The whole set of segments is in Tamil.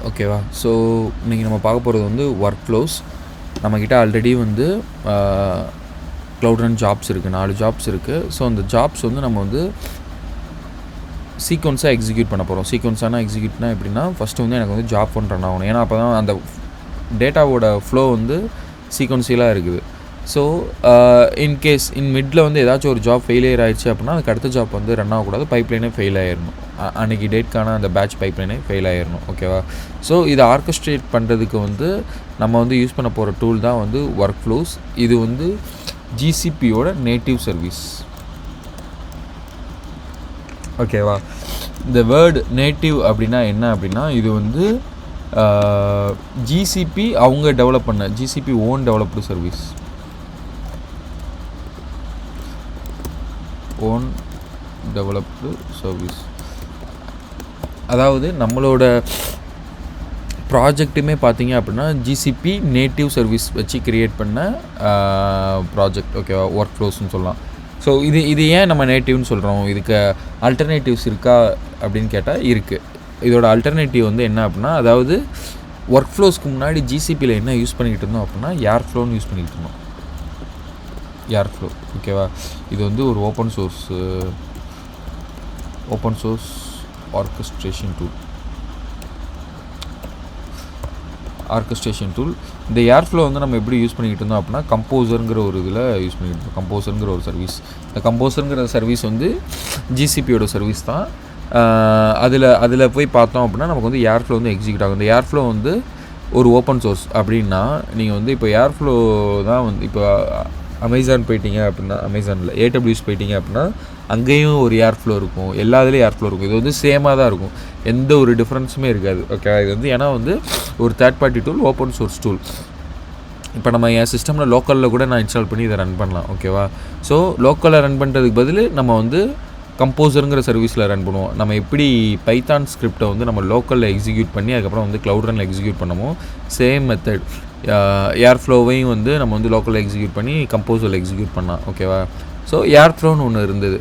ஓகேவா? ஸோ இன்றைக்கி நம்ம பார்க்க போகிறது வந்து ஒர்க் ஃப்ளோஸ். நம்மக்கிட்ட ஆல்ரெடி வந்து க்ளவுட் ரன் ஜாப்ஸ் இருக்குது, 4 ஜாப்ஸ் இருக்குது. ஸோ அந்த ஜாப்ஸ் வந்து நம்ம வந்து சீக்வன்ஸாக எக்ஸிக்யூட் பண்ண போகிறோம். சீக்வன்ஸானா எக்ஸிக்யூட்னா எப்படின்னா, ஃபஸ்ட்டு வந்து எனக்கு வந்து ஜாப் ஒன்று ரன் ஆகணும். ஏன்னா அப்போ தான் அந்த டேட்டாவோட ஃப்ளோ வந்து சீக்வன்ஸியலாக இருக்குது. ஸோ இன்கேஸ் மிட்டில் வந்து ஏதாச்சும் ஒரு ஜாப் ஃபெயிலியர் ஆகிடுச்சு அப்படின்னா அதுக்கு அடுத்த ஜாப் வந்து ரன் ஆகக்கூடாது, பைப்லைனே ஃபெயில் ஆகிடணும். அன்றைக்கி டேட்க்கான அந்த பேட்ச் பைப்லைனே ஃபெயில் ஆகிடணும். ஓகேவா? ஸோ இதை ஆர்கஸ்ட்ரேட் பண்ணுறதுக்கு வந்து நம்ம வந்து யூஸ் பண்ண போகிற டூல் தான் வந்து ஒர்க் ஃப்ளோஸ். இது வந்து ஜிசிபியோட நேட்டிவ் சர்வீஸ். ஓகேவா? இந்த வேர்டு நேட்டிவ் அப்படின்னா என்ன அப்படின்னா, இது வந்து ஜிசிபி அவங்க டெவலப் பண்ண GCP own developed service. Own developed service அதாவது நம்மளோட ப்ராஜெக்ட்டுமே பார்த்தீங்க அப்படின்னா ஜிசிபி நேட்டிவ் சர்வீஸ் வச்சு க்ரியேட் பண்ண ப்ராஜெக்ட். ஓகேவா? ஒர்க் ஃப்ளோஸ்ன்னு சொல்லலாம். ஸோ இது ஏன் நம்ம நேட்டிவ்னு சொல்கிறோம்? இதுக்கு ஆல்டர்னேட்டிவ்ஸ் இருக்கா அப்படின்னு கேட்டால் இருக்குது. இதோட ஆல்டர்னேட்டிவ் வந்து என்ன அப்படின்னா, அதாவது ஒர்க் ஃப்ளோஸ்க்கு முன்னாடி ஜிசிபியில் என்ன யூஸ் பண்ணிக்கிட்டு இருந்தோம் அப்படின்னா ஏர்ஃப்ளோன்னு யூஸ் பண்ணிக்கிட்டு இருந்தோம். ஏர்ஃப்ளோ. ஓகேவா? இது வந்து ஒரு ஓப்பன் சோர்ஸ் ஆர்கஸ்ட்ரேஷன் டூல். இந்த ஏர்ஃப்ளோ வந்து நம்ம எப்படி யூஸ் பண்ணிக்கிட்டு இருந்தோம் அப்படின்னா, கம்போசருங்கிற ஒரு இதில் யூஸ் பண்ணிக்கிட்டு இருந்தோம். கம்போசருங்கிற ஒரு சர்வீஸ். இந்த கம்போசருங்கிற சர்வீஸ் வந்து ஜிசிபியோட சர்வீஸ் தான். அதில் போய் பார்த்தோம் அப்படின்னா நமக்கு வந்து ஏர்ஃப்ளோ வந்து எக்ஸிக்யூட் ஆகும். இந்த ஏர்ஃப்ளோ வந்து ஒரு ஓப்பன் சோர்ஸ் அப்படின்னா, நீங்கள் வந்து இப்போ ஏர்ஃப்ளோ தான் வந்து இப்போ அமேசான் போயிட்டீங்க அப்படின்னா, அமேசானில் ஏடபிள்யூஎஸ் போயிட்டீங்க அப்படின்னா அங்கேயும் ஒரு ஏர்ஃப்ளோ இருக்கும், எல்லா இதுலேயும் ஏர்ஃப்ளோ இருக்கும். இது வந்து சேமாக தான் இருக்கும், எந்த ஒரு டிஃப்ரென்ஸுமே இருக்காது. ஓகே, இது வந்து ஏன்னா வந்து ஒரு third party tool, open source tool. இப்போ நம்ம என் சிஸ்டமில் லோக்கலில் கூட நான் இன்ஸ்டால் பண்ணி இதை ரன் பண்ணலாம். ஓகேவா? ஸோ லோக்கலில் ரன் பண்ணுறதுக்கு பதில் நம்ம வந்து கம்போசருங்கிற சர்வீஸில் ரன் பண்ணுவோம். நம்ம எப்படி பைத்தான் ஸ்கிரிப்டை வந்து நம்ம லோக்கலில் எக்ஸிக்யூட் பண்ணி அதுக்கப்புறம் வந்து க்ளவுட் ரனில் எக்ஸிக்யூட் பண்ணமோ சேம் மெத்தட் ஏர்ஃப்ளோவையும் வந்து நம்ம வந்து லோக்கலில் எக்ஸிக்யூட் பண்ணி கம்போசரில் எக்ஸிக்யூட் பண்ணலாம். ஓகேவா? ஸோ ஏர்ஃப்ளோன்னு ஒன்று இருந்தது,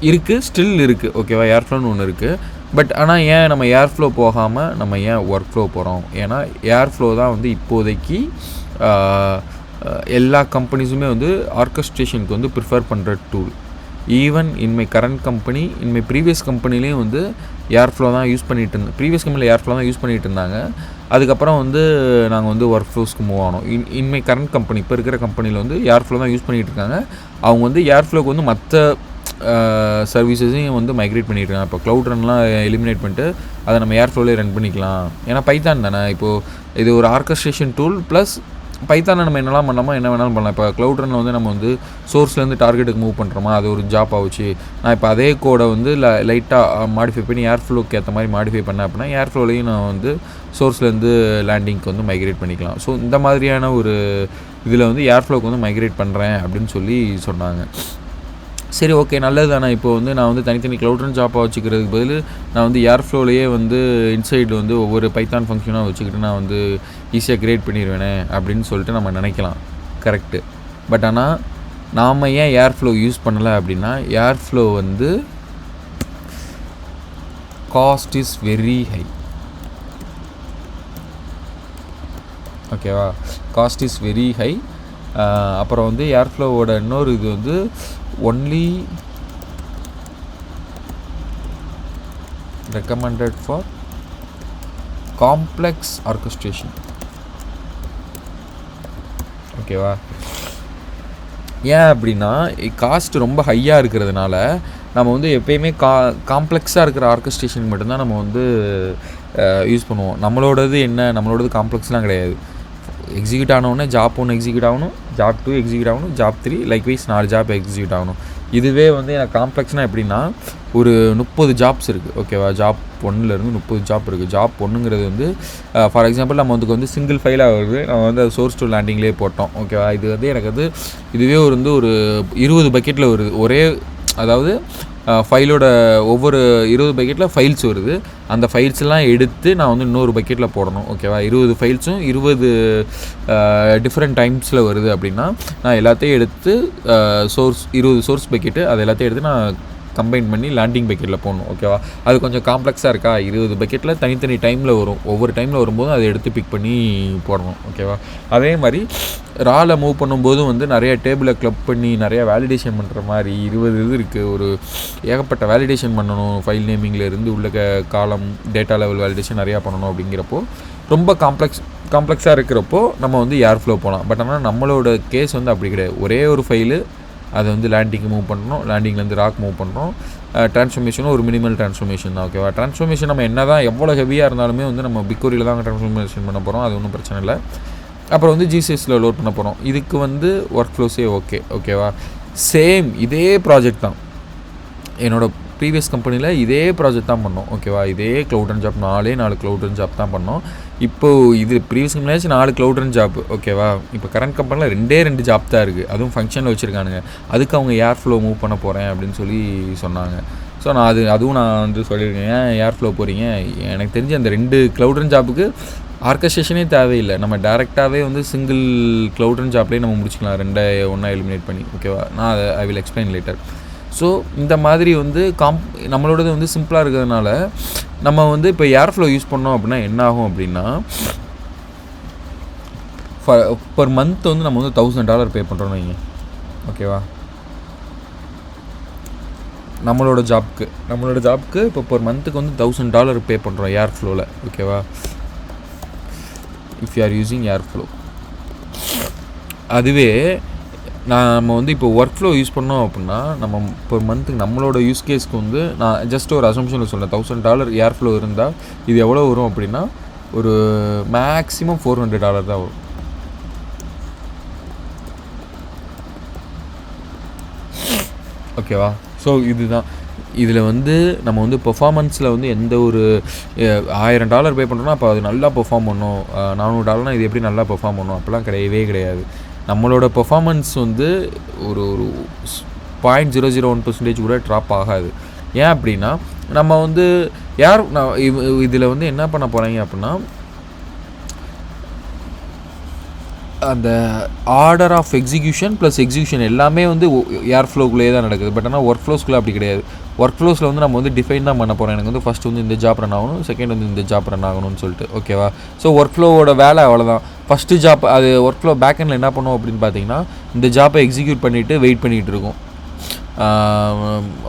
இருக்குது, ஸ்டில் இருக்குது. ஓகேவா? ஏர்ஃப்ளோன்னு ஒன்று இருக்குது. பட் ஆனால் ஏன் நம்ம ஏர்ஃப்ளோ போகாமல் நம்ம ஏன் ஒர்க் ஃப்ளோ போகிறோம்? ஏன்னா ஏர்ஃப்ளோ தான் வந்து இப்போதைக்கு எல்லா கம்பெனிஸுமே வந்து ஆர்கஸ்ட்ரேஷனுக்கு வந்து ப்ரிஃபர் பண்ணுற tool. Even in my current company, in my previous கம்பெனிலையும் வந்து ஏர்ஃப்ளோ தான் யூஸ் பண்ணிகிட்டு இருந்தேன். ப்ரீவியஸ் கம்பெனியில் ஏர்ஃப்ளோ தான் யூஸ் பண்ணிகிட்டு இருந்தாங்க. அதுக்கப்புறம் வந்து நாங்கள் வந்து ஒர்க் ஃப்ளோஸ்க்கு மூவ் ஆனோம். இன் மை கரண்ட் கம்பெனி, இப்போ இருக்கிற கம்பெனியில் வந்து ஏர்ஃப்ளோ தான் யூஸ் பண்ணிகிட்டு இருக்காங்க. அவங்க வந்து ஏர்ஃப்ளோக்கு வந்து மற்ற சர்வீசஸையும் வந்து மைக்ரேட் பண்ணியிருக்காங்க. இப்போ க்ளவுட் ரன்லாம் எலிமினேட் பண்ணிட்டு அதை நம்ம ஏர்ஃப்ளோவிலே ரன் பண்ணிக்கலாம். ஏன்னா பைத்தான் தானே, இப்போது இது ஒரு ஆர்கஸ்ட்ரேஷன் டூல் ப்ளஸ் பைத்தானை நம்ம என்னெல்லாம் பண்ணலாமா, என்ன வேணாலும் பண்ணலாம். இப்போ க்ளவுட் ரனில் வந்து நம்ம வந்து சோர்ஸ்லேருந்து டார்கெட்டுக்கு மூவ் பண்ணுறோமா, அது ஒரு ஜாப் ஆச்சு. நான் இப்போ அதே கோடை வந்து லைட்டாக மாடிஃபை பண்ணி ஏர்ஃப்ளோக்கு ஏற்ற மாதிரி மாடிஃபை பண்ணேன் அப்படின்னா ஏர்ஃப்ளோலையும் நான் வந்து சோர்ஸ்லேருந்து லேண்டிங்க்கு வந்து மைக்ரேட் பண்ணிக்கலாம். ஸோ இந்த மாதிரியான ஒரு இதில் வந்து ஏர்ஃப்ளோக்கு வந்து மைக்ரேட் பண்ணுறேன் அப்படின்னு சொல்லி சொன்னாங்க. சரி, ஓகே, நல்லது தானே. இப்போ வந்து நான் வந்து தனித்தனி க்ளவுட் ரன் ஜாப்பாக வச்சுக்கிறதுக்கு பதில் நான் வந்து ஏர்ஃப்ளோலையே வந்து இன்சைடு வந்து ஒவ்வொரு பைத்தான் ஃபங்க்ஷனாக வச்சுக்கிட்டு நான் வந்து ஈஸியாக க்ரியேட் பண்ணிடுவேனே அப்படின்னு சொல்லிட்டு நம்ம நினைக்கலாம். கரெக்டு. பட் ஆனால் நாம் ஏன் ஏர்ஃப்ளோ யூஸ் பண்ணலை அப்படின்னா, ஏர்ஃப்ளோ வந்து காஸ்ட் இஸ் வெரி ஹை. ஓகேவா? Cost is very high. அப்புறம் வந்து ஏர்ஃப்ளோவோட இன்னொரு இது வந்து only recommended for complex orchestration. ஓகேவா? ஏன் அப்படின்னா காஸ்ட் ரொம்ப ஹையாக இருக்கிறதுனால நம்ம வந்து எப்பயுமே காம்ப்ளெக்ஸாக இருக்கிற ஆர்கஸ்ட்ரேஷன் மட்டும்தான் நம்ம வந்து யூஸ் பண்ணுவோம். நம்மளோடது காம்ப்ளெக்ஸ்லாம் கிடையாது. எக்ஸிக்யூட் ஆனவுடனே ஜாப் 1 எக்ஸிக்யூட் ஆகணும், ஜாப் 2 எக்ஸிக்யூட் ஆகணும், ஜாப் 3 லைக்வைஸ் 4 ஜாப் எக்ஸிக்யூட் ஆகணும். இதுவே வந்து எனக்கு காம்ப்ளெக்ஸ்னால் எப்படின்னா ஒரு 30 ஜாப்ஸ் இருக்குது. ஓகேவா? ஜாப் 1லேருந்து 30 ஜாப் இருக்குது. ஜாப் 1ங்கிறது வந்து ஃபார் எக்ஸாம்பிள் நம்ம வந்து சிங்கிள் ஃபைலாக வருது, நம்ம வந்து அது சோர்ஸ் டு லேண்டிங்லேயே போட்டோம். ஓகேவா? இது வந்து எனக்கு வந்து இதுவே வந்து ஒரு 20 பக்கெட்டில் வருது. ஒரே அதாவது ஃபைலோட ஒவ்வொரு 20 பக்கெட்டில் ஃபைல்ஸ் வருது. அந்த ஃபைல்ஸ்லாம் எடுத்து நான் வந்து இன்னொரு பக்கெட்டில் போடணும். ஓகேவா? 20 ஃபைல்ஸும் 20 டிஃப்ரெண்ட் டைம்ஸில் வருது அப்படின்னா நான் எல்லாத்தையும் எடுத்து 20 சோர்ஸ் பக்கெட்டு அது எல்லாத்தையும் எடுத்து நான் கம்பைன் பண்ணி லேண்டிங் பக்கெட்டில் போடணும். ஓகேவா? அது கொஞ்சம் காம்ப்ளெக்ஸாக இருக்கா, 20 பக்கெட்டில் தனித்தனி டைமில் வரும். ஒவ்வொரு டைமில் வரும்போது அதை எடுத்து பிக் பண்ணி போடணும். ஓகேவா? அதே மாதிரி ரால மூவ் பண்ணும்போதும் வந்து நிறைய டேபிளை கிளப் பண்ணி நிறையா வேலிடேஷன் பண்ணுற மாதிரி 20 இது இருக்குது. ஒரு ஏகப்பட்ட வேலிடேஷன் பண்ணணும். ஃபைல் நேமிங்கில் இருந்து உள்ள காலம் டேட்டா லெவல் வேலிடேஷன் நிறையா பண்ணணும். அப்படிங்கிறப்போ ரொம்ப காம்ப்ளெக்ஸாக இருக்கிறப்போ நம்ம வந்து ஏர்ஃப்ளோ போகலாம். பட் ஆனால் நம்மளோட கேஸ் வந்து அப்படி கிடையாது. ஒரே ஒரு ஃபைலு அதை வந்து லேண்டிங்கு மூவ் பண்ணுறோம், லேண்டிங்லேருந்து ராக் மூவ் பண்ணுறோம். ட்ரான்ஸ்ஃபர்மேஷனும் ஒரு மினிமல் ட்ரான்ஸ்ஃபர்மேஷன் தான். ஓகேவா? ட்ரான்ஸ்ஃபர்மேஷன் நம்ம என்ன தான் எவ்வளோ ஹெவியாக இருந்தாலுமே வந்து நம்ம பிக்கோரியில் தான் ட்ரான்ஸ்ஃபர்மேஷன் பண்ண போகிறோம். அது ஒன்றும் பிரச்சனை இல்லை. அப்புறம் வந்து ஜிசிஎஸில் லோட் பண்ண போகிறோம். இதுக்கு வந்து ஒர்க் ஃப்ளோஸே ஓகேவா? சேம் இதே ப்ராஜெக்ட் தான். என்னோடய ப்ரீவியஸ் கம்பெனியில் இதே ப்ராஜெக்ட் தான் பண்ணோம். ஓகேவா? இதே cloud run job 4 cloud run job தான் பண்ணோம். இப்போது இது ப்ரீவியஸ் கம்பெனியாச்சும் 4 க்ளவுட் ரன் ஜாப். ஓகேவா? இப்போ கரண்ட் கம்பெனியில் 2 ஜாப் தான் இருக்குது. அதுவும் ஃபங்க்ஷனில் வச்சுருக்கானுங்க. அதுக்கு அவங்க ஏர்ஃப்ளோ மூவ் பண்ண போகிறேன் அப்படின்னு சொல்லி சொன்னாங்க. ஸோ நான் அதுவும் நான் வந்து சொல்லியிருக்கேன். ஏன் ஏர்ஃப்ளோ போகிறீங்க? எனக்கு தெரிஞ்சு அந்த 2 க்ளவுட் ரன் ஜாப்புக்கு ஆர்கஸ்ட்ரேஷனே தேவையில்லை. நம்ம டேரெக்டாகவே வந்து சிங்கிள் க்ளவுட் ரன் ஜாப்லேயே நம்ம முடிச்சுக்கலாம், 2 ஒன்றா எலிமினேட் பண்ணி. ஓகேவா? நான் அதை I will explain later. So இந்த மாதிரி வந்து நம்மளோடது வந்து சிம்பிளாக இருக்கிறதுனால நம்ம வந்து இப்போ ஏர்ஃப்ளோ யூஸ் பண்ணோம் அப்படின்னா என்ன ஆகும் அப்படின்னா, பர் மந்த் வந்து நம்ம வந்து $1000 பே பண்ணுறோன்னு வைங்க. ஓகேவா? நம்மளோட ஜாப்க்கு இப்போ பர் மந்த்துக்கு வந்து $1000 பே பண்ணுறோம் ஏர்ஃப்ளோவில். ஓகேவா? If you are using airflow. அதுவே நம்ம வந்து இப்போ ஒர்க் ஃப்ளோ யூஸ் பண்ணோம் அப்படின்னா நம்ம பர் மந்த்துக்கு நம்மளோட யூஸ் கேஸ்க்கு வந்து நான் ஜஸ்ட் ஒரு அசம்ஷனில் சொல்கிறேன். $1000 ஏர்ஃப்ளோ இருந்தால் இது எவ்வளோ வரும் அப்படின்னா ஒரு மேக்ஸிமம் $400 தான் வரும். ஓகேவா? ஸோ இதுதான். இதில் வந்து நம்ம வந்து பெர்ஃபார்மன்ஸில் வந்து எந்த ஒரு $1000 பே பண்ணுறோன்னா அப்போ அது நல்லா பெர்ஃபார்ம் பண்ணும். $400 இது எப்படி நல்லா பெர்ஃபார்ம் பண்ணும்? அப்போலாம் கிடையாது. நம்மளோட பெர்ஃபார்மன்ஸ் வந்து ஒரு 0.001% கூட ட்ராப் ஆகாது. ஏன் அப்படின்னா நம்ம வந்து இதில் வந்து என்ன பண்ண போகிறாங்க அப்படின்னா அந்த order of execution plus execution எல்லாமே வந்து ஏர்ஃப்ளோக்குள்ளேயே தான் நடக்குது. பட் ஆனால் ஒர்க் ஃப்ளோஸ்க்குள்ளே அப்படி கிடையாது. ஒர்க் ஃப்ளோஸில் வந்து நம்ம வந்து டிஃபைன் தான் பண்ண போகிறோம். எனக்கு வந்து ஃபஸ்ட்டு வந்து இந்த ஜாப் ரன் ஆகணும், செகண்ட் வந்து இந்த ஜாப் ரன் ஆகணும்னு சொல்லிட்டு. ஓகேவா? ஸோ ஒர்க் ஃப்ளோவோட வேலை அவ்வளோதான். ஃபஸ்ட்டு ஜாப் அது ஒர்க் ஃப்ளோ பேக்கெண்டில் என்ன பண்ணுவோம் அப்படின்னு பார்த்தீங்கன்னா இந்த ஜாப்பை எக்ஸிக்யூட் பண்ணிவிட்டு வெயிட் பண்ணிகிட்டு இருக்கும்.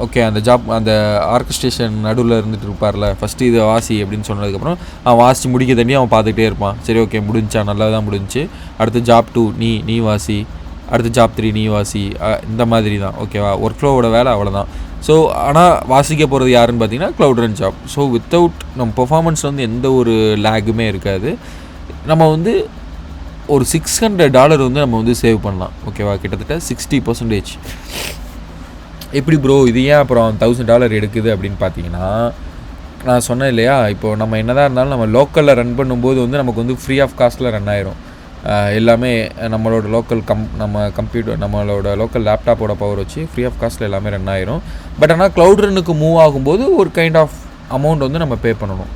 ஓகே, அந்த ஜாப் அந்த ஆர்கஸ்ட்ரேஷன் நடுவில் இருந்துட்டு இருப்பார்ல, ஃபஸ்ட்டு இதை வாசி அப்படின்னு சொன்னதுக்கப்புறம் அவன் வாசி முடிக்க தண்ணி அவன் பார்த்துக்கிட்டே இருப்பான். சரி, ஓகே, முடிஞ்சா நல்லா தான் முடிஞ்சு. அடுத்து ஜாப் 2 நீ வாசி, அடுத்து ஜாப் 3 நீ வாசி, இந்த மாதிரி தான். ஓகேவா? ஒர்க் ஃப்ளோவோட வேலை அவ்வளோதான். ஸோ ஆனால் வாசிக்க போகிறது யாருன்னு பார்த்தீங்கன்னா cloud run job. So without நம்ம பெர்ஃபார்மன்ஸ் வந்து எந்த ஒரு லேக்குமே இருக்காது. நம்ம வந்து ஒரு $600 வந்து நம்ம வந்து சேவ் பண்ணலாம். ஓகேவா? கிட்டத்தட்ட 60%. எப்படி ப்ரோ இது ஏன் அப்புறம் $1000 எடுக்குது அப்படின்னு பார்த்தீங்கன்னா, நான் சொன்னேன் இல்லையா, இப்போது நம்ம என்னதான் இருந்தாலும் நம்ம லோக்கலில் ரன் பண்ணும்போது வந்து நமக்கு வந்து ஃப்ரீ ஆஃப் காஸ்ட்டில் ரன் ஆயிரும். எல்லாமே நம்மளோட லோக்கல் நம்மளோட லோக்கல் லேப்டாப்போட பவர் வச்சு ஃப்ரீ ஆஃப் காஸ்ட்டில் எல்லாமே ரன் ஆயிரும். பட் ஆனால் க்ளவுட் ரன்னுக்கு மூவ் ஆகும்போது ஒரு கைண்ட் ஆஃப் அமௌண்ட் வந்து நம்ம பே பண்ணணும்.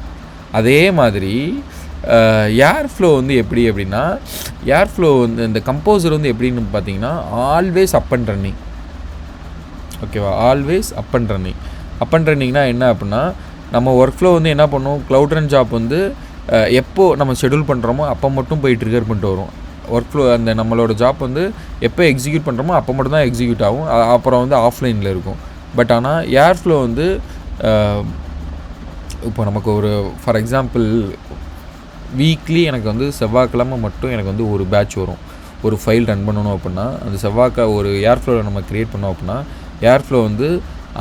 அதே மாதிரி ஏர்ஃப்ளோ வந்து எப்படி அப்படின்னா, ஏர்ஃப்ளோ வந்து இந்த கம்போசர் வந்து எப்படின்னு பார்த்தீங்கன்னா ஆல்வேஸ் அப் அண்ட் ரன்னிங். ஓகேவா? ஆல்வேஸ் அப் அண்ட் ரன்னிங்னா என்ன அப்படின்னா, நம்ம ஒர்க் ஃப்ளோ வந்து என்ன பண்ணுவோம், க்ளவுட் ரன் ஜாப் வந்து எப்போ நம்ம ஷெடியூல் பண்ணுறோமோ அப்போ மட்டும் போய் ட்ரிகர் பண்ணிட்டு வரும். ஒர்க் ஃப்ளோ அந்த நம்மளோட ஜாப் வந்து எப்போ எக்ஸிக்யூட் பண்ணுறோமோ அப்போ மட்டும் தான் எக்ஸிக்யூட் ஆகும். அப்புறம் வந்து ஆஃப்லைனில் இருக்கும். பட் ஆனால் ஏர்ஃப்ளோ வந்து இப்போ நமக்கு ஒரு ஃபார் எக்ஸாம்பிள் வீக்லி எனக்கு வந்து செவ்வாய்க்கிழமை மட்டும் எனக்கு வந்து ஒரு பேட்ச் வரும். ஒரு ஃபைல் ரன் பண்ணணும் அப்படின்னா அந்த ஒரு ஏர்ஃப்ளோவில் நம்ம க்ரியேட் பண்ணோம் அப்படின்னா ஏர்ஃப்ளோ வந்து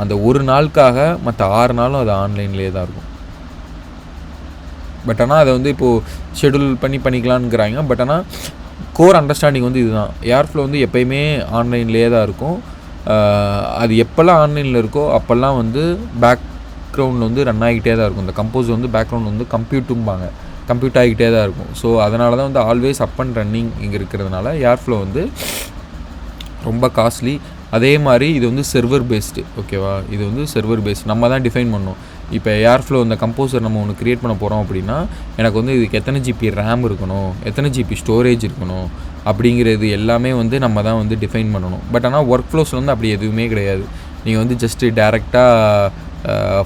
அந்த ஒரு நாளுக்காக மற்ற 6 நாளும் அது ஆன்லைன்லேயே தான் இருக்கும். பட் ஆனால் அதை வந்து இப்போது ஷெடியூல் பண்ணிக்கலான்னுங்கிறாங்க. பட் ஆனால் கோர் அண்டர்ஸ்டாண்டிங் வந்து இதுதான். ஏர்ஃப்ளோ வந்து எப்போயுமே ஆன்லைன்லேயே தான் இருக்கும். அது எப்போல்லாம் ஆன்லைனில் இருக்கோ அப்போல்லாம் வந்து பேக்ரவுண்டில் வந்து ரன் ஆகிக்கிட்டே தான் இருக்கும். இந்த கம்போஸ் வந்து பேக்ரவுண்ட் வந்து கம்ப்யூட் ஆகிக்கிட்டே தான் இருக்கும். ஸோ அதனால தான் வந்து ஆல்வேஸ் அப் அண்ட் ரன்னிங் இங்கே இருக்கிறதுனால ஏர்ஃப்ளோ வந்து ரொம்ப காஸ்ட்லி. அதே மாதிரி இது வந்து செர்வர் பேஸ்டு. ஓகேவா? இது வந்து செர்வர் பேஸ்டு, நம்ம தான் டிஃபைன் பண்ணணும். இப்போ ஏர்ஃப்ளோ இந்த கம்போசர் நம்ம ஒன்று க்ரியேட் பண்ண போகிறோம் அப்படின்னா எனக்கு வந்து இதுக்கு எத்தனை ஜிபி ரேம் இருக்கணும், எத்தனை ஜிபி ஸ்டோரேஜ் இருக்கணும் அப்படிங்கிறது எல்லாமே வந்து நம்ம தான் வந்து டிஃபைன் பண்ணணும். பட் ஆனால் ஒர்க் ஃப்ளோஸில் வந்து அப்படி எதுவுமே கிடையாது. நீங்கள் வந்து ஜஸ்ட்டு டேரெக்டாக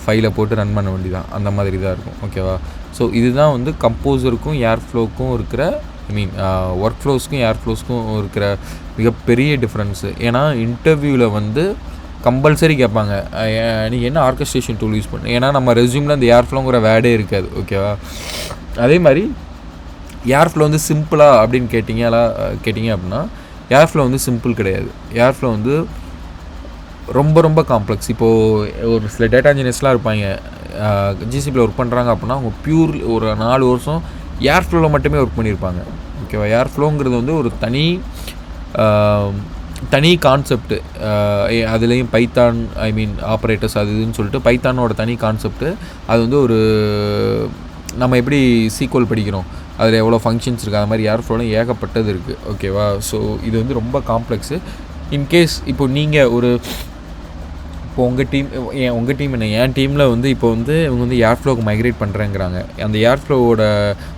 ஃபைலை போட்டு ரன் பண்ண வேண்டியதான், அந்த மாதிரி தான் இருக்கும். ஓகேவா? ஸோ இதுதான் வந்து கம்போசருக்கும் ஏர்ஃப்ளோக்கும் இருக்கிற ஒர்க் ஃப்ளோஸ்க்கும் ஏர்ஃப்ளோஸ்க்கும் இருக்கிற மிகப்பெரிய டிஃப்ரென்ஸு. ஏன்னா இன்டர்வியூவில் வந்து கம்பல்சரி கேட்பாங்க நீங்கள் என்ன ஆர்கஸ்ட்ரேஷன் டூல் யூஸ் பண்ணு. ஏன்னா நம்ம ரெஸ்யூமில் அந்த ஏர்ஃப்ளோங்கிற வேர்டே இருக்காது. ஓகேவா? அதே மாதிரி ஏர்ஃப்ளோ வந்து சிம்பிளா அப்படின்னு கேட்டிங்க அப்படின்னா ஏர்ஃப்ளோ வந்து சிம்பிள் கிடையாது. ஏர்ஃப்ளோ வந்து ரொம்ப ரொம்ப காம்ப்ளெக்ஸ். இப்போது ஒரு சில டேட்டா இன்ஜினியர்ஸ்லாம் இருப்பாங்க, ஜிசிபியில் ஒர்க் பண்ணுறாங்க அப்படின்னா அவங்க பியூர் ஒரு 4 வருஷம் ஏர்ஃப்ளோவில் மட்டுமே ஒர்க் பண்ணியிருப்பாங்க. ஓகேவா? ஏர்ஃப்ளோங்கிறது வந்து ஒரு தனி கான்செப்ட்டு. அதுலேயும் பைத்தான் ஆப்ரேட்டர்ஸ் அது இதுன்னு சொல்லிட்டு பைத்தானோட தனி கான்செப்ட்டு. அது வந்து ஒரு நம்ம எப்படி சீக்வல் படிக்கிறோம், அதில் எவ்வளோ ஃபங்க்ஷன்ஸ் இருக்குது, அது மாதிரி ஏர்ஃப்ளோவில் ஏகப்பட்டது இருக்குது. ஓகேவா? ஸோ இது வந்து ரொம்ப காம்ப்ளெக்ஸு. இன்கேஸ் இப்போ நீங்கள் இப்போ உங்கள் டீம் என்ன, என் டீமில் வந்து இப்போ வந்து இவங்க வந்து ஏர்ஃப்ளோக்கு மைக்ரேட் பண்ணுறேங்கிறாங்க. அந்த ஏர்ஃப்ளோவோட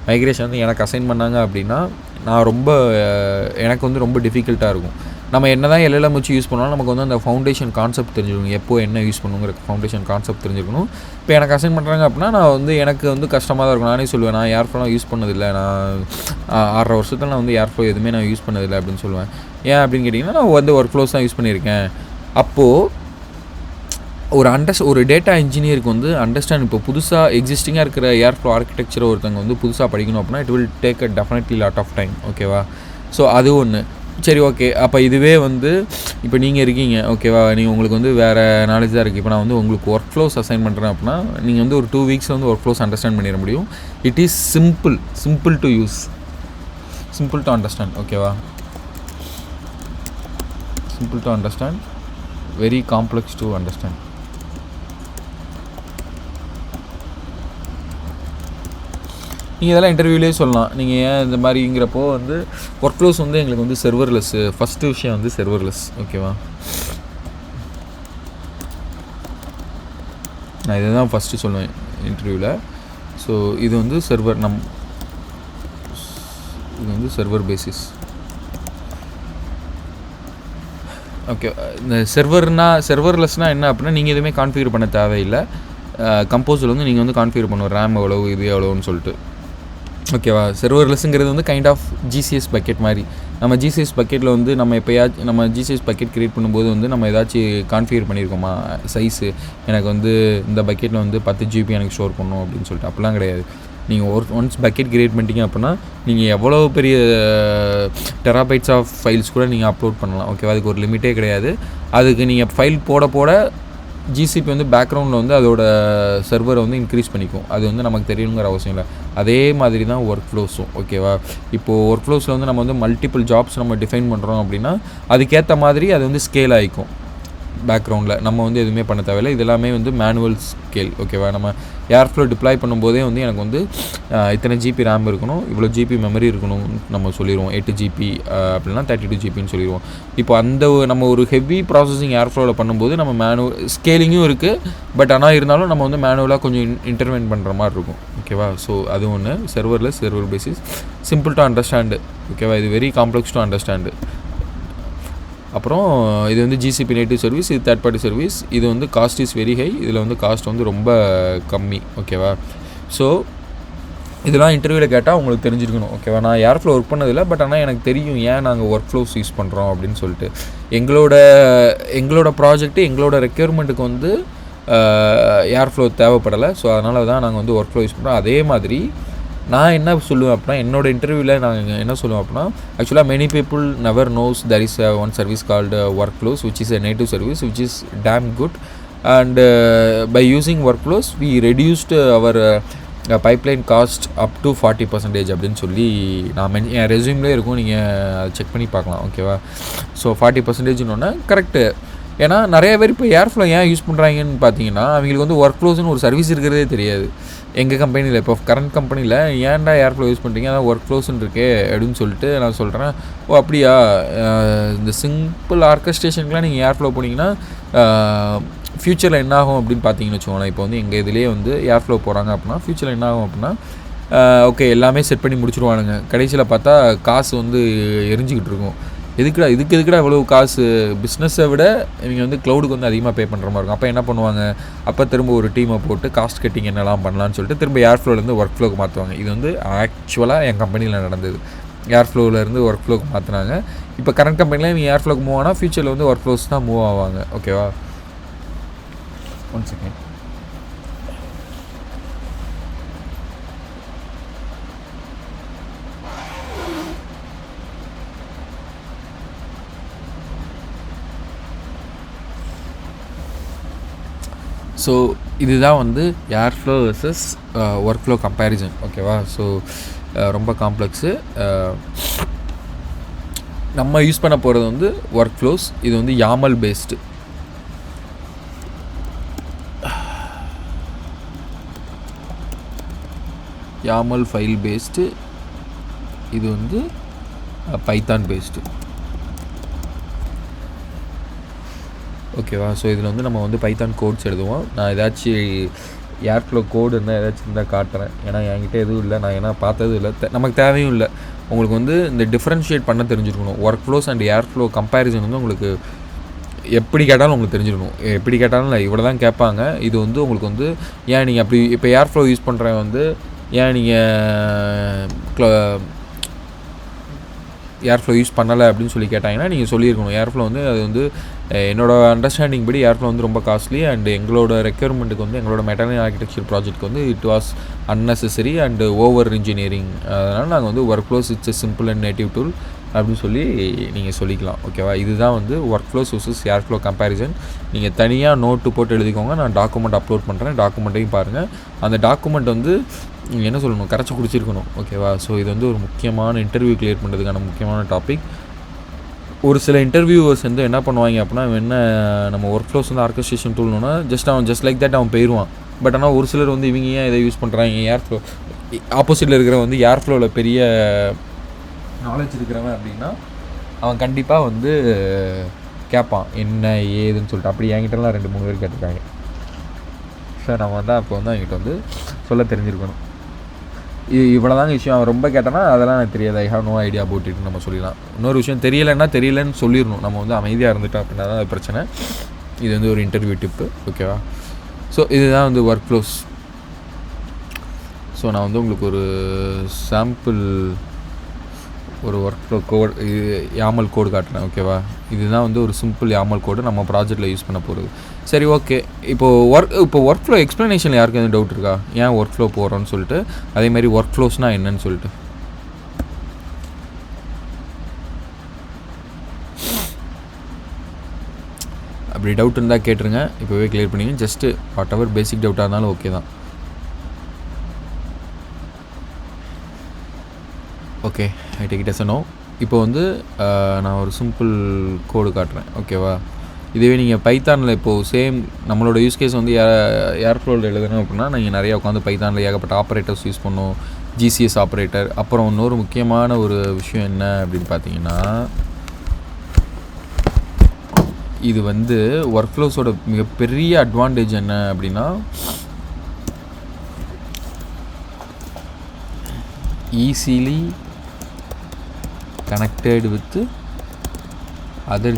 மைக்ரேஷன் வந்து எனக்கு அசைன் பண்ணாங்க அப்படின்னா எனக்கு வந்து ரொம்ப டிஃபிகல்ட்டாக இருக்கும். நம்ம என்ன தான் எல்எல்எம் வச்சு யூஸ் பண்ணாலும் நமக்கு வந்து அந்த ஃபவுண்டேஷன் கான்செப்ட் தெரிஞ்சுக்கணும், எப்போ என்ன யூஸ் பண்ணுங்கிற ஃபவுண்டேஷன் கான்செப்ட் தெரிஞ்சுக்கணும். இப்போ எனக்கு அசைன் பண்ணுறாங்க அப்படின்னா நான் வந்து எனக்கு வந்து கஷ்டமாக தான் இருக்கும். நானே சொல்லுவேன், நான் ஏர்ஃப்ளோலாம் யூஸ் பண்ணதில்லை, நான் 6 வருஷத்தில் நான் வந்து ஏர்ஃப்ளோ எதுவுமே நான் யூஸ் பண்ணதில்லை அப்படின்னு சொல்லுவேன். ஏன் அப்படின்னு கேட்டிங்கன்னா நான் வந்து ஒர்க் ஃப்ளோஸ் தான் யூஸ் பண்ணியிருக்கேன். அப்போது ஒரு டேட்டா இன்ஜினியருக்கு வந்து அண்டர்ஸ்டாண்ட், இப்போ புதுசாக எக்ஸிஸ்டிங்காக இருக்கிற ஏர்ஃப்ளோ ஆர்கிடெக்சரை ஒருத்தங்க வந்து புதுசாக படிக்கணும் அப்படின்னா it will take a definitely lot of time. ஓகேவா? ஸோ அது ஒன்று. சரி, ஓகே. அப்போ இதுவே வந்து இப்போ நீங்கள் இருக்கீங்க, ஓகேவா, உங்களுக்கு வந்து வேறு நாலேஜ் தான் இருக்குது. இப்போ நான் வந்து உங்களுக்கு ஒர்க் ஃப்ளோஸ் அசைன் பண்ணுறேன் அப்படின்னா நீங்கள் வந்து ஒரு 2 வீக்ஸில் வந்து ஒர்க் ஃப்ளோஸ் அண்டர்ஸ்டாண்ட் பண்ணிட முடியும். It is simple to use, simple to understand. ஓகேவா? Simple to understand, very complex to understand. நீங்கள் இதெல்லாம் இன்டர்வியூலேயே சொல்லலாம். நீங்கள் ஏன் இந்த மாதிரிங்கிறப்போ வந்து ஒர்க் ஃப்ளோஸ் வந்து எங்களுக்கு வந்து செர்வர்லெஸ்ஸு, ஃபஸ்ட்டு விஷயம் வந்து செர்வர்லெஸ். ஓகேவா? நான் இதை தான் ஃபஸ்ட்டு சொல்லுவேன் இன்டர்வியூவில். ஸோ இது வந்து இது வந்து சர்வர் பேசிஸ். ஓகே. இந்த செர்வர்லெஸ்னால் என்ன அப்படின்னா நீங்கள் எதுவுமே கான்ஃபிகர் பண்ண தேவையில்லை. கம்போஸில் வந்து நீங்கள் வந்து கான்ஃபிகர் பண்ணுவோம், ரேம் எவ்வளோ, இது எவ்வளோன்னு சொல்லிட்டு. ஓகேவா? செர்வர்லெஸ்ஸுங்கிறது வந்து கைண்ட் ஆஃப் ஜிசிஎஸ் பக்கெட் மாதிரி. நம்ம ஜிசிஎஸ் பக்கெட்டில் வந்து நம்ம ஜிசிஎஸ் பக்கெட் க்ரியேட் பண்ணும்போது வந்து நம்ம ஏதாச்சும் கான்ஃபிகர் பண்ணியிருக்கோமா, சைஸு எனக்கு வந்து இந்த பக்கெட்டில் வந்து 10 GB எனக்கு ஸ்டோர் பண்ணணும் அப்படின்னு சொல்லிட்டு. அப்படிலாம் கிடையாது. நீங்கள் ஒன்ஸ் பக்கெட் க்ரியேட் பண்ணிட்டீங்க அப்படின்னா நீங்கள் எவ்வளோ பெரிய டெராபைட்ஸ் ஆஃப் ஃபைல்ஸ் கூட நீங்கள் அப்லோட் பண்ணலாம். ஓகேவா? அதுக்கு ஒரு லிமிட்டே கிடையாது. அதுக்கு நீங்கள் ஃபைல் போட ஜிசிபி வந்து பேக்ரவுண்டில் வந்து அதோட சர்வரை வந்து இன்க்ரீஸ் பண்ணிக்கும். அது வந்து நமக்கு தெரியணுங்கிற அவசியம் இல்லை. அதே மாதிரி தான் ஒர்க் ஃப்ளோஸும். ஓகேவா? இப்போது ஒர்க் ஃப்ளோஸில் வந்து நம்ம வந்து மல்டிபிள் ஜாப்ஸ் நம்ம டிஃபைன் பண்ணுறோம் அப்படின்னா அதுக்கேற்ற மாதிரி அது வந்து ஸ்கேல் ஆகிக்கும். பேக்ரவுண்டில் நம்ம வந்து எதுவுமே பண்ண தேவையில்லை. இது எல்லாமே வந்து மேனுவல் ஸ்கேல். ஓகேவா? நம்ம ஏர்ஃப்ளோ டிப்ளாய் பண்ணும்போதே வந்து எனக்கு வந்து இத்தனை ஜிபி ரேம் இருக்கணும், இவ்வளோ ஜிபி மெமரி இருக்கணும் நம்ம சொல்லிடுவோம். 8 GB அப்படின்னா 32 GBன்னு சொல்லிடுவோம். இப்போ நம்ம ஒரு ஹெவி ப்ராசஸிங் ஏர்ஃப்ளோவில் பண்ணும்போது நம்ம மேனுவல் ஸ்கேலிங்கும் இருக்குது. பட் ஆனால் இருந்தாலும் நம்ம வந்து மேனுவலாக கொஞ்சம் இன்டர்வென்ட் பண்ணுற மாதிரி இருக்கும். ஓகேவா? ஸோ அது ஒன்று. Server basis, simple to understand. ஓகேவா? இது வெரி காம்ப்ளெக்ஸ் டு அண்டர்ஸ்டாண்டு. அப்புறம் இது வந்து ஜிசிபி நேட்டிவ் சர்வீஸ், இது தேர்ட் பார்ட்டி சர்வீஸ். இது வந்து காஸ்ட் இஸ் வெரி ஹை, இதில் வந்து காஸ்ட் வந்து ரொம்ப கம்மி. ஓகேவா? ஸோ இதெல்லாம் இன்டர்வியூவில் கேட்டால் உங்களுக்கு தெரிஞ்சிருக்கணும். ஓகேவா? நான் ஏர்ஃப்ளோ ஒர்க் பண்ணதில்லை, பட் ஆனால் எனக்கு தெரியும் ஏன் நாங்கள் ஒர்க் ஃப்ளோஸ் யூஸ் பண்ணுறோம் அப்படின்னு சொல்லிட்டு. எங்களோட ப்ராஜெக்ட்டு எங்களோட ரெக்யர்மெண்ட்டுக்கு வந்து ஏர்ஃப்ளோ தேவைப்படலை. ஸோ அதனால தான் நாங்கள் வந்து ஒர்க் ஃப்ளோ யூஸ் பண்ணுறோம். அதே மாதிரி நான் என்ன சொல்லுவேன் அப்படின்னா, என்னோடய இன்டர்வியூவில் நாங்கள் என்ன சொல்லுவேன் அப்படின்னா, ஆக்சுவலாக many people never knows there is one service called workflows which is a native service which is damn good, and by using workflows we reduced our pipeline cost up to 40% அப்படின்னு சொல்லி நான் என் ரெஸ்யூம்லேயே இருக்கும், நீங்கள் அதை செக் பண்ணி பார்க்கலாம். ஓகேவா? ஸோ 40%ன்னு கரெக்டு. ஏன்னா நிறைய பேர் இப்போ ஏர்ஃப்ளோ ஏன் யூஸ் பண்ணுறாங்கன்னு பார்த்தீங்கன்னா அவங்களுக்கு வந்து ஒர்க் ஃப்ளோஸ்னு ஒரு சர்வீஸ் இருக்கிறதே தெரியாது. எங்கள் கம்பெனியில் இப்போ கரண்ட் கம்பெனியில் ஏன்டா ஏர்ஃப்ளோ யூஸ் பண்ணுறீங்க, அதான் ஒர்க் ஃப்ளோஸ்ன்னு இருக்கே அப்படின்னு சொல்லிட்டு நான் சொல்கிறேன். ஓ அப்படியா, இந்த சிம்பிள் ஆர்கஸ்ட்ரேஷனுக்குலாம் நீங்கள் ஏர்ஃப்ளோ போனீங்கன்னா ஃப்யூச்சரில் என்ன ஆகும் அப்படின்னு பார்த்தீங்கன்னு வச்சுக்கோங்களேன். இப்போ வந்து எங்கள் இதுலேயே வந்து ஏர்ஃப்ளோ போகிறாங்க அப்படின்னா ஃப்யூச்சரில் என்ன ஆகும் அப்படின்னா, ஓகே எல்லாமே செட் பண்ணி முடிச்சுடுவானுங்க. கடைசியில் பார்த்தா காசு வந்து எரிஞ்சிக்கிட்டு இருக்கும். எதுக்குடா இவ்வளோ காசு, பிஸ்னஸை விட இவங்க வந்து க்ளவுடுக்கு வந்து அதிகமாக பே பண்ணுற மாதிரி இருக்கும். அப்போ என்ன பண்ணுவாங்க, அப்போ திரும்ப ஒரு டீமை போட்டு காஸ்ட் கட்டிங் என்னெல்லாம் பண்ணலான்னு சொல்லிட்டு திரும்ப ஏர்ஃப்ளோலேருந்து ஒர்க் ஃப்ளோக்கு மாற்றுவாங்க. இது வந்து ஆக்சுவலாக என் கம்பெனியில் நடந்தது. ஏர்ஃப்ளோவிலேருந்து ஒர்க் ஃப்ளோக்கு மாற்றினாங்க. இப்போ கரண்ட் கம்பெனியில் இவங்க ஏர்ஃப்ளோக்கு மூவ் ஆனால் ஃபியூச்சரில் வந்து ஒர்க் ஃப்ளோஸ் தான் மூவ் ஆவாங்க. ஓகேவா, 1 செகண்ட். ஸோ இதுதான் வந்து airflow versus work flow comparison. ஓகேவா, ஸோ ரொம்ப காம்ப்ளெக்ஸு. நம்ம யூஸ் பண்ண போகிறது வந்து ஒர்க் ஃப்ளோஸ். இது வந்து YAML based. YAML file based. இது வந்து பைத்தான் பேஸ்டு. ஓகேவா, ஸோ இதில் வந்து நம்ம வந்து பைத்தான் கோட்ஸ் எழுதுவோம். நான் ஏதாச்சும் ஏர்ஃப்ளோ கோடு இருந்தால் ஏதாச்சும் இருந்தால் காட்டுறேன். ஏன்னா என்கிட்ட எதுவும் இல்லை, நான் ஏன்னா பார்த்ததும் இல்லை, நமக்கு தேவையும் இல்லை. உங்களுக்கு வந்து இந்த டிஃப்ரென்ஷியேட் பண்ண தெரிஞ்சிருக்கணும். Workflows and Airflow comparison வந்து உங்களுக்கு எப்படி கேட்டாலும் உங்களுக்கு தெரிஞ்சிருக்கணும். எப்படி கேட்டாலும் இல்லை, இவ்வளோ தான் கேட்பாங்க. இது வந்து உங்களுக்கு வந்து ஏன் நீங்கள் அப்படி இப்போ ஏர்ஃப்ளோ யூஸ் பண்ணுறேன் வந்து ஏன் நீங்கள் ஏர்ஃப்ளோ யூஸ் பண்ணலை அப்படின்னு சொல்லி கேட்டாங்கன்னா நீங்கள் சொல்லியிருக்கணும். ஏர்ஃப்ளோ வந்து அது வந்து என்னோடய அண்டர்ஸ்டாண்டிங் படி ஏர்ஃப்ளோ வந்து ரொம்ப காஸ்ட்லி அண்ட் எங்களோட ரெக்யர்மெண்ட்டுக்கு வந்து எங்களோட மெட்டர்னல் ஆர்கிடெக்சர் ப்ராஜெக்ட்க்கு வந்து it was unnecessary and over engineering. அதனால் நாங்கள் வந்து workflows it's a simple and native tool அப்படின்னு சொல்லி நீங்கள் சொல்லிக்கலாம். ஓகேவா, இதுதான் வந்து workflows versus Airflow comparison. நீங்கள் தனியாக நோட்டு போட்டு எழுதிக்கோங்க. நான் டாக்குமெண்ட் அப்லோட் பண்ணுறேன், டாக்குமெண்ட்டையும் பாருங்கள். அந்த டாக்குமெண்ட் வந்து என்ன சொல்லணும், கரைச்சி குடிச்சிருக்கணும். ஓகேவா, ஸோ இது வந்து ஒரு முக்கியமான இன்டர்வியூ கிளியர் பண்ணுறதுக்கான முக்கியமான டாபிக். ஒரு சில இன்டர்வியூவர்ஸ் வந்து என்ன பண்ணுவாங்க அப்படின்னா, என்ன நம்ம ஒர்க் ஃப்ளோஸ் வந்து ஆர்கஸ்ட்ரேஷன் டூல்னா ஜஸ்ட் லைக் தட் அவன் போயிடுவான். பட் ஆனால் ஒரு சிலர் வந்து இவங்க ஏன் இதை யூஸ் பண்ணுறாங்க, ஏர்ஃப்ளோ ஆப்போசிட்டில் இருக்கிறவன் வந்து ஏர்ஃப்ளோவில் பெரிய நாலேஜ் இருக்கிறவன் அப்படின்னா அவன் கண்டிப்பாக வந்து கேட்பான் என்ன ஏதுன்னு சொல்லிட்டு. அப்படி என்கிட்டலாம் 2-3 பேர் கேட்டிருக்காங்க. சார் நம்ம வந்து அப்போ வந்து அவங்ககிட்ட வந்து சொல்ல தெரிஞ்சிருக்கணும். இவ்வளோதாங்க விஷயம். அவன் ரொம்ப கேட்டானா அதெல்லாம் எனக்கு தெரியாது, I have no idea about இட்னு நம்ம சொல்லிடலாம். இன்னொரு விஷயம் தெரியலன்னு சொல்லிடணும். நம்ம வந்து அமைதியாக இருந்துட்டோம் அப்படின்னா தான் அது பிரச்சனை. இது வந்து ஒரு இன்டர்வியூ டிப்பு. ஓகேவா, ஸோ இதுதான் வந்து ஒர்க் ஃப்ளோஸ். ஸோ நான் வந்து உங்களுக்கு ஒரு சாம்பிள் ஒரு ஒர்க் ஃப்ளோ கோட், இது YAML கோடு காட்டுறேன். ஓகேவா, இதுதான் வந்து ஒரு சிம்பிள் YAML கோடு நம்ம ப்ராஜெக்டில் யூஸ் பண்ண போகிறது. சரி, ஓகே. இப்போ ஒர்க் ஃப்ளோ எக்ஸ்ப்ளனேஷன் யாருக்கு எதுவும் டவுட் இருக்கா, ஏன் ஒர்க் ஃப்ளோ போகிறோன்னு சொல்லிட்டு, அதேமாதிரி ஒர்க் ஃப்ளோஸ்னால் என்னன்னு சொல்லிட்டு? அப்படி டவுட் இருந்தால் கேட்டுருங்க, இப்போவே கிளியர் பண்ணிங்க. ஜஸ்ட்டு வாட் எவர் பேசிக் டவுட்டாக இருந்தாலும் ஓகே தான். Okay, I take it as no. இப்போ வந்து நான் ஒரு சிம்பிள் கோடு காட்டுறேன். ஓகேவா, இதுவே நீங்கள் பைத்தானில் இப்போது சேம் நம்மளோட யூஸ் கேஸ் வந்து ஏர்ஃப்ளோவில் எழுதணும் அப்படின்னா நீங்கள் நிறையா உட்காந்து பைத்தானில் ஏகப்பட்ட ஆப்ரேட்டர்ஸ் யூஸ் பண்ணணும், GCS ஆப்ரேட்டர். அப்புறம் இன்னொரு முக்கியமான ஒரு விஷயம் என்ன அப்படின்னு பார்த்தீங்கன்னா, இது வந்து ஒர்க் ஃப்ளோஸோட மிகப்பெரிய அட்வான்டேஜ் என்ன அப்படின்னா, easily connected with other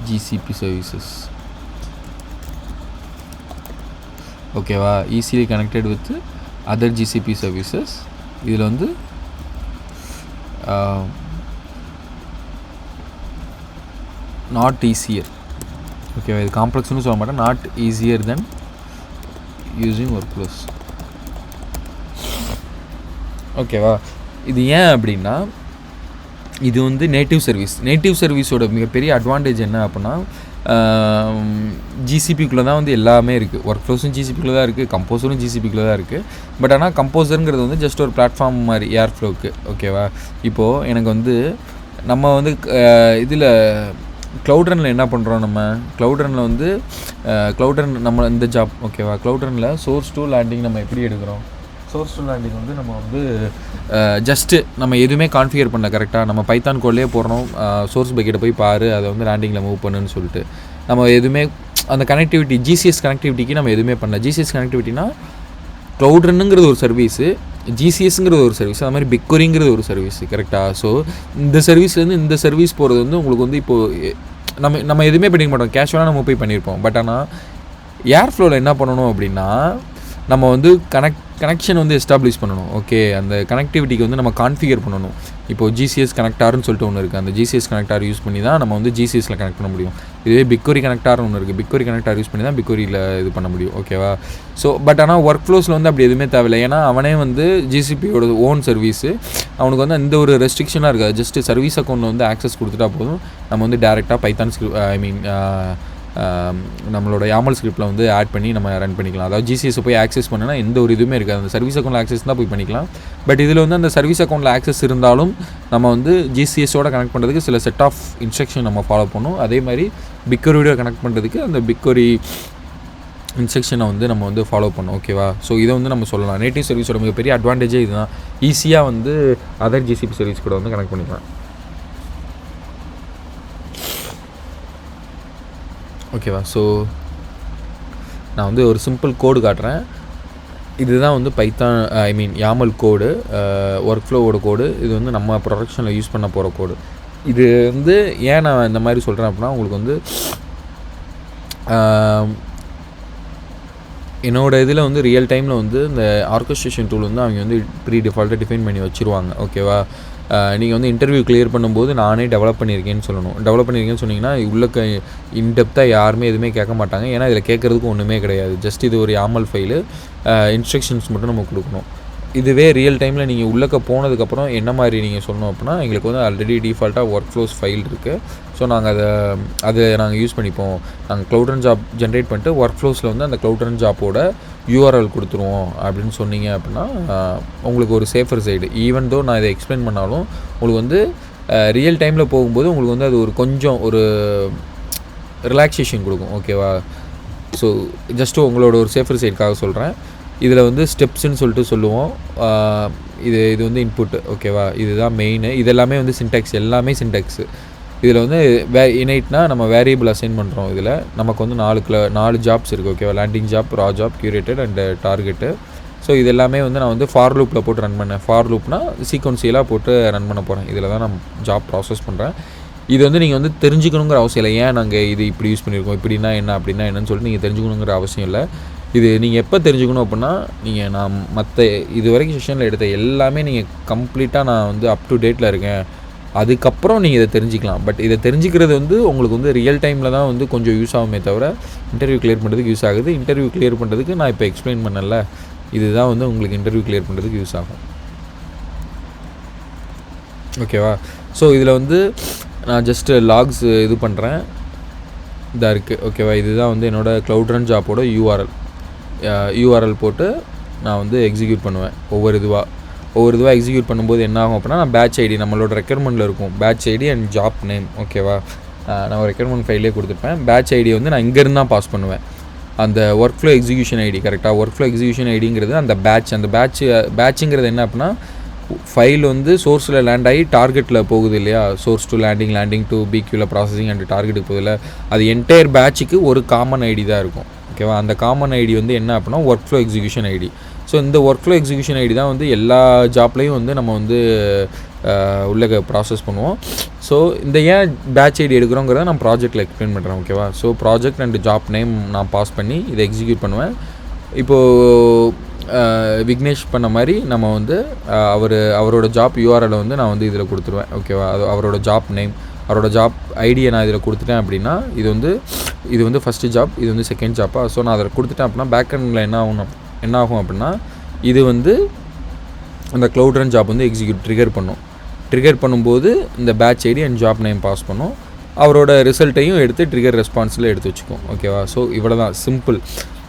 GCP services. ஓகேவா, easily connected with other GCP services. இதில் வந்து நாட் ஈஸியர். ஓகேவா, இது காம்ப்ளெக்ஸ்னு சொல்ல மாட்டேன், not easier then using workflows. ஓகேவா, இது ஏன் அப்படின்னா இது வந்து நேட்டிவ் சர்வீஸோட மிகப்பெரிய அட்வான்டேஜ் என்ன அப்படின்னா, ஜிசிபிக்குள்ளே தான் வந்து எல்லாமே இருக்குது. ஒர்க் ஃப்ளோஸும் ஜிசிபிக்குள்ளே தான் இருக்குது, கம்போசரும் ஜிசிபிக்குள்ளே தான் இருக்குது. பட் ஆனால் கம்போசருங்கிறது வந்து ஜஸ்ட் ஒரு பிளாட்ஃபார்ம் மாதிரி ஏர்ஃப்ளோவுக்கு. ஓகேவா, இப்போது எனக்கு வந்து நம்ம வந்து இதில் க்ளவுட் ரனில் என்ன பண்ணுறோம், நம்ம க்ளவுட் ரனில் வந்து நம்ம இந்த ஜாப். ஓகேவா, cloud Ranil source to landing நம்ம எப்படி எடுக்கிறோம், சோர்ஸ் டு லேண்டிங் வந்து நம்ம வந்து ஜஸ்ட்டு நம்ம எதுவுமே கான்ஃபிகர் பண்ண கரெக்டாக நம்ம பைத்தான் கோட்லேயே போடுறோம், சோர்ஸ் பக்கெட்டை போய் பாரு, அதை வந்து லேண்டிங்கில் மூவ் பண்ணுன்னு சொல்லிட்டு நம்ம எதுவுமே அந்த கனெக்டிவிட்டி GCS கனெக்டிவிட்டிக்கு நம்ம எதுவுமே பண்ணல. GCS கனெக்டிவிட்டினா க்ளவுட் ரன்னுங்கிறது ஒரு சர்வீஸு, ஜிசிஎஸ்ங்கிறது ஒரு சர்வீஸ், அது மாதிரி பிக்வரிங்கிறது ஒரு சர்வீஸ். கரெக்டாக? ஸோ இந்த சர்வீஸ்லேருந்து இந்த சர்வீஸ் போகிறது வந்து உங்களுக்கு வந்து இப்போது நம்ம எதுவுமே பண்ணிக்க மாட்டோம், கேஷுவலாக நம்ம போய் பண்ணியிருப்போம். பட் ஆனால் ஏர்ஃப்ளோவில் என்ன பண்ணணும் அப்படின்னா, நம்ம வந்து கனெக்ஷன் வந்து எஸ்டாப்ளிஷ் பண்ணணும். ஓகே, அந்த கனெக்டிவிட்டிக்கு வந்து நம்ம கான்ஃபிகர் பண்ணணும். இப்போது ஜிசிஎஸ் கனெக்டார்னு சொல்லிட்டு ஒன்று இருக்குது. அந்த ஜிசிஎஸ் கனெக்டார் யூஸ் பண்ணி தான் நம்ம வந்து ஜிசிஎஸில் கனெக்ட் பண்ண முடியும். இதுவே பிக்வரி கனெக்டார்னு ஒன்று இருக்குது. பிக்வரி கனெக்டார் யூஸ் பண்ணி தான் பிக்வரியில் இது பண்ண முடியும். ஓகேவா? ஸோ பட் ஆனால் ஒர்க் ஃப்ளோஸில் வந்து அப்படி எதுவுமே தேவையில்லை. ஏன்னா அவனே வந்து ஜிசிபியோட ஓன் சர்வீஸு, அவனுக்கு வந்து எந்த ஒரு ரெஸ்ட்ரிக்ஷனாக இருக்காது. ஜஸ்ட்டு சர்வீஸ் அக்கௌண்ட்டில் வந்து ஆக்சஸ் கொடுத்துட்டா போதும். நம்ம வந்து டேரெக்டாக பைத்தான் நம்மளோட YAML ஸ்கிரிப்டில் வந்து ஆட் பண்ணி நம்ம ரன் பண்ணிக்கலாம். அதாவது ஜிசிஎஸ் போய் ஆக்சஸ் பண்ணினா எந்த ஒரு இதுவுமே இருக்காது. அந்த சர்வீஸ் அக்கௌண்ட்டில் ஆக்சஸ் தான் போய் பண்ணிக்கலாம். பட் இதில் வந்து அந்த சர்வீஸ் அக்கௌண்ட்டில் ஆக்சஸ் இருந்தாலும் நம்ம வந்து ஜிசிஎஸோட கனெக்ட் பண்ணுறதுக்கு சில செட் ஆஃப் இன்ஸ்ட்ரக்ஷன் நம்ம ஃபாலோ பண்ணணும். அதே மாதிரி பிக்வரியோட கனெக்ட் பண்ணுறதுக்கு அந்த பிக்வரி இன்ஸ்ட்ரக்ஷனை வந்து நம்ம வந்து ஃபாலோ பண்ணணும். ஓகேவா? ஸோ இதை வந்து நம்ம சொல்லலாம். நேட்டிவ் சர்வீஸோட மிகப்பெரிய அட்வான்டேஜே இதுதான். ஈஸியாக வந்து அதர் ஜிசிபி சர்வீஸ் கூட வந்து கனெக்ட் பண்ணிக்கலாம். ஓகேவா? ஸோ நான் வந்து ஒரு சிம்பிள் கோடு காட்டுறேன். இதுதான் வந்து பைத்தான் YAML கோடு, ஒர்க் ஃப்ளோவோட கோடு. இது வந்து நம்ம ப்ரொடக்ஷனில் யூஸ் பண்ண போகிற கோடு. இது வந்து ஏன் நான் இந்த மாதிரி சொல்கிறேன் அப்படின்னா, உங்களுக்கு வந்து என்னோடய இதில் வந்து ரியல் டைமில் வந்து இந்த ஆர்கஸ்ட்ரேஷன் டூல் வந்து அவங்க வந்து ப்ரீ டிஃபால்ட்டாக டிஃபைன் பண்ணி வச்சுருவாங்க. ஓகேவா? நீங்கள் வந்து இன்டர்வியூ கிளியர் பண்ணும்போது நானே டெவலப் பண்ணியிருக்கேன்னு சொல்லணும். டெவலப் பண்ணியிருக்கேன்னு சொன்னிங்கன்னா உள்ள இன்டெப்த்தாக யாருமே எதுவுமே கேட்க மாட்டாங்க. ஏன்னா இதில் கேட்குறதுக்கு ஒன்றுமே கிடையாது. ஜஸ்ட் இது ஒரு YAML ஃபைலு, இன்ஸ்ட்ரக்ஷன்ஸ் மட்டும் நம்ம கொடுக்கணும். இதுவே ரியல் டைமில் நீங்கள் உள்ளக்க போனதுக்கப்புறம் என்ன மாதிரி நீங்கள் சொல்லணும் அப்படின்னா, எங்களுக்கு வந்து ஆல்ரெடி டிஃபால்ட்டாக ஒர்க் ஃப்ளோஸ் ஃபைல் இருக்குது. ஸோ நாங்கள் அதை நாங்கள் யூஸ் பண்ணிப்போம். நாங்கள் க்ளவுட் ரன் ஜாப் ஜென்ரேட் பண்ணிட்டு ஒர்க் ஃப்ளோஸில் வந்து அந்த க்ளவுட் ரன் ஜாப்போட URL கொடுத்துருவோம் அப்படின்னு சொன்னீங்க அப்படின்னா உங்களுக்கு ஒரு சேஃபர் சைடு. ஈவன் தோ நான் இதை எக்ஸ்பிளைன் பண்ணாலும் உங்களுக்கு வந்து ரியல் டைமில் போகும்போது உங்களுக்கு வந்து அது ஒரு கொஞ்சம் ஒரு ரிலாக்ஸேஷன் கொடுக்கும். ஓகேவா? ஸோ ஜஸ்ட்டு உங்களோட ஒரு சேஃபர் சைடுக்காக சொல்கிறேன். இதில் வந்து ஸ்டெப்ஸ்ன்னு சொல்லிட்டு சொல்லுவோம். இது வந்து இன்புட்டு. ஓகேவா? இதுதான் மெயின். இது எல்லாமே வந்து சின்டாக்ஸ், எல்லாமே சின்டாக்ஸு. இதில் வந்து இனைட்னா நம்ம வேரியபிள் அசைன் பண்ணுறோம். இதில் நமக்கு வந்து 4 ஜாப்ஸ் இருக்குது. ஓகேவா? Landing job, raw job, curated and target. So இது எல்லாமே வந்து நான் வந்து ஃபார் லூப்பில் போட்டு ரன் பண்ணேன். ஃபார் லூப்னா சீக்வன்சியலாக போட்டு ரன் பண்ண போகிறேன். இதில் தான் நான் ஜாப் ப்ராசஸ் பண்ணுறேன். இது வந்து நீங்கள் வந்து தெரிஞ்சுக்கணுங்கிற அவசியம் இல்லை. ஏன் நாங்கள் இது இப்படி யூஸ் பண்ணியிருக்கோம், இப்படின்னா என்ன, அப்படின்னா என்னன்னு சொல்லிட்டு நீங்கள் தெரிஞ்சுக்கணுங்கிற அவசியம் இல்லை. இது நீங்கள் எப்போ தெரிஞ்சுக்கணும் அப்படின்னா, நான் மற்ற இது வரைக்கும் செஷனில் எடுத்த எல்லாமே நீங்கள் கம்ப்ளீட்டாக நான் வந்து அப் டு டேட்டில் இருக்கேன், அதுக்கப்புறம் நீங்கள் இதை தெரிஞ்சிக்கலாம். பட் இதை தெரிஞ்சுக்கிறது வந்து உங்களுக்கு வந்து ரியல் டைமில் தான் வந்து கொஞ்சம் யூஸ் ஆகுமே தவிர இன்டர்வியூ கிளியர் பண்ணுறதுக்கு யூஸ் ஆகுது. இன்டர்வியூ கிளியர் பண்ணுறதுக்கு நான் இப்போ எக்ஸ்பிளைன் பண்ணல, இதுதான் வந்து உங்களுக்கு இன்டர்வியூ கிளியர் பண்ணுறதுக்கு யூஸ் ஆகும். ஓகேவா? ஸோ இதில் வந்து நான் ஜஸ்ட்டு லாக்ஸ் இது பண்ணுறேன். இதாக இருக்குது. ஓகேவா? இதுதான் வந்து என்னோடய க்ளவுட் ரன் ஜாப்போட URL போட்டு நான் வந்து எக்ஸிக்யூட் பண்ணுவேன். ஒவ்வொரு இதுவாக எக்ஸிக்யூட் பண்ணும்போது என்ன ஆகும் அப்படின்னா, நான் பேட்ச் ஐடி நம்மளோட ரெக்யர்மெண்ட்டில் இருக்கும், batch ID and job name. ஓகேவா? நான் ஒரு ரெக்யர்மெண்ட் ஃபைலே கொடுத்துருப்பேன். பேட்ச் ஐடி வந்து நான் இங்கேருந்து தான் பாஸ் பண்ணுவேன். அந்த ஒர்க் ஃப்ளோ எக்ஸிக்யூஷன் ஐடி, கரெக்டாக? ஒர்க் ஃப்ளோ எக்ஸிக்யூஷன் ஐடிங்கிறது அந்த பேட்சுங்கிறது என்ன அப்படின்னா, ஃபைல் வந்து சோர்ஸில் லேண்ட் ஆகி டார்கெட்டில் போகுது இல்லையா? சோர்ஸ் டு லேண்டிங் டு பிக்யூவில் ப்ராசஸிங் அண்ட் டார்கெட்டுக்கு போகுதில்ல, அது என்டையர் பேட்சுக்கு ஒரு காமன் ஐடி தான் இருக்கும். ஓகேவா? அந்த காமன் ஐடி வந்து என்ன அப்படின்னா workflow execution ID. So இந்த ஒர்க் ஃப்ளோ எக்ஸிக்யூஷன் ஐடி தான் வந்து எல்லா ஜாப்லேயும் வந்து நம்ம வந்து உள்ள ப்ராசஸ் பண்ணுவோம். ஸோ இந்த ஏன் பேட்ச் ஐடி எடுக்கிறோங்கிறத நான் ப்ராஜெக்ட்டில் எக்ஸ்பிளைன் பண்ணுறேன். ஓகேவா? So project and job name நான் பாஸ் பண்ணி இதை எக்ஸிக்யூட் பண்ணுவேன். இப்போது விக்னேஷ் பண்ண மாதிரி நம்ம வந்து அவரோட ஜாப் URL வந்து நான் வந்து இதில் கொடுத்துருவேன். ஓகேவா? அவரோட ஜாப் நேம், அவரோட ஜாப் ஐடியை நான் இதில் கொடுத்துட்டேன் அப்படின்னா, இது வந்து ஃபஸ்ட்டு ஜாப், இது வந்து செகண்ட் ஜாப்பா. ஸோ நான் அதில் கொடுத்துட்டேன் அப்படின்னா பேக்எண்டில் என்ன ஆகும் அப்படின்னா, இது வந்து அந்த க்ளவுட் ரன் ஜாப் வந்து ட்ரிகர் பண்ணும்போது இந்த batch ID and job name pass பண்ணும். அவரோட ரிசல்ட்டையும் எடுத்து ட்ரிகர் ரெஸ்பான்ஸில் எடுத்து வச்சுக்கோம். ஓகேவா? ஸோ இவ்வளோ தான் சிம்பிள்.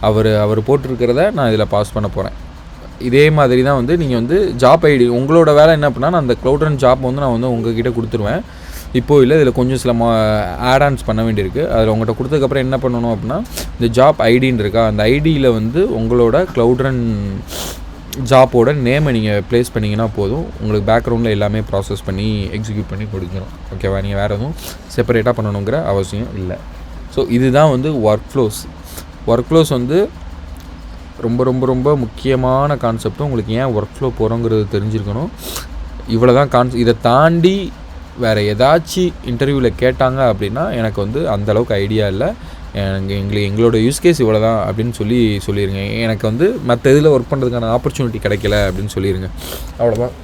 அவர் போட்டிருக்கிறத நான் இதில் பாஸ் பண்ண போகிறேன். இதே மாதிரி தான் வந்து நீங்கள் வந்து ஜாப் ஐடி உங்களோட வேலை என்ன அப்படின்னா, நான் அந்த க்ளவுட் ரன் ஜாப் வந்து நான் வந்து உங்ககிட்ட கொடுத்துருவேன். இப்போது இல்லை, இதில் கொஞ்சம் சில ஆட்-ஆன்ஸ் பண்ண வேண்டியிருக்கு. அதில் உங்கள்கிட்ட கொடுத்ததுக்கப்புறம் என்ன பண்ணணும் அப்படின்னா, இந்த ஜாப் ஐடின்னு இருக்கா, அந்த ஐடியில் வந்து உங்களோட க்ளவுட் ரன் ஜாப்போட நேமை நீங்கள் ப்ளேஸ் பண்ணிங்கன்னா போதும். உங்களுக்கு பேக்ரவுண்டில் எல்லாமே ப்ராசஸ் பண்ணி எக்ஸிக்யூட் பண்ணி கொடுத்துரும். ஓகேவா? நீங்கள் வேறு எதுவும் செப்பரேட்டாக பண்ணணுங்கிற அவசியம் இல்லை. ஸோ இதுதான் வந்து ஒர்க் ஃப்ளோஸ் வந்து ரொம்ப ரொம்ப ரொம்ப முக்கியமான கான்செப்ட்டும் உங்களுக்கு ஏன் ஒர்க் ஃப்ளோ போகிறோங்கிறது தெரிஞ்சிருக்கணும். இவ்வளோ தான் இதை தாண்டி வேறு ஏதாச்சும் இன்டர்வியூவில் கேட்டாங்க அப்படின்னா எனக்கு வந்து அந்தளவுக்கு ஐடியா இல்லை. எங்களோட யூஸ் கேஸ் இவ்வளோ தான் அப்படின்னு சொல்லிடுங்க. எனக்கு வந்து மற்ற இதில் ஒர்க் பண்ணுறதுக்கான ஆப்பர்ச்சுனிட்டி கிடைக்கல அப்படின்னு சொல்லிடுங்க. அவ்வளோதான்.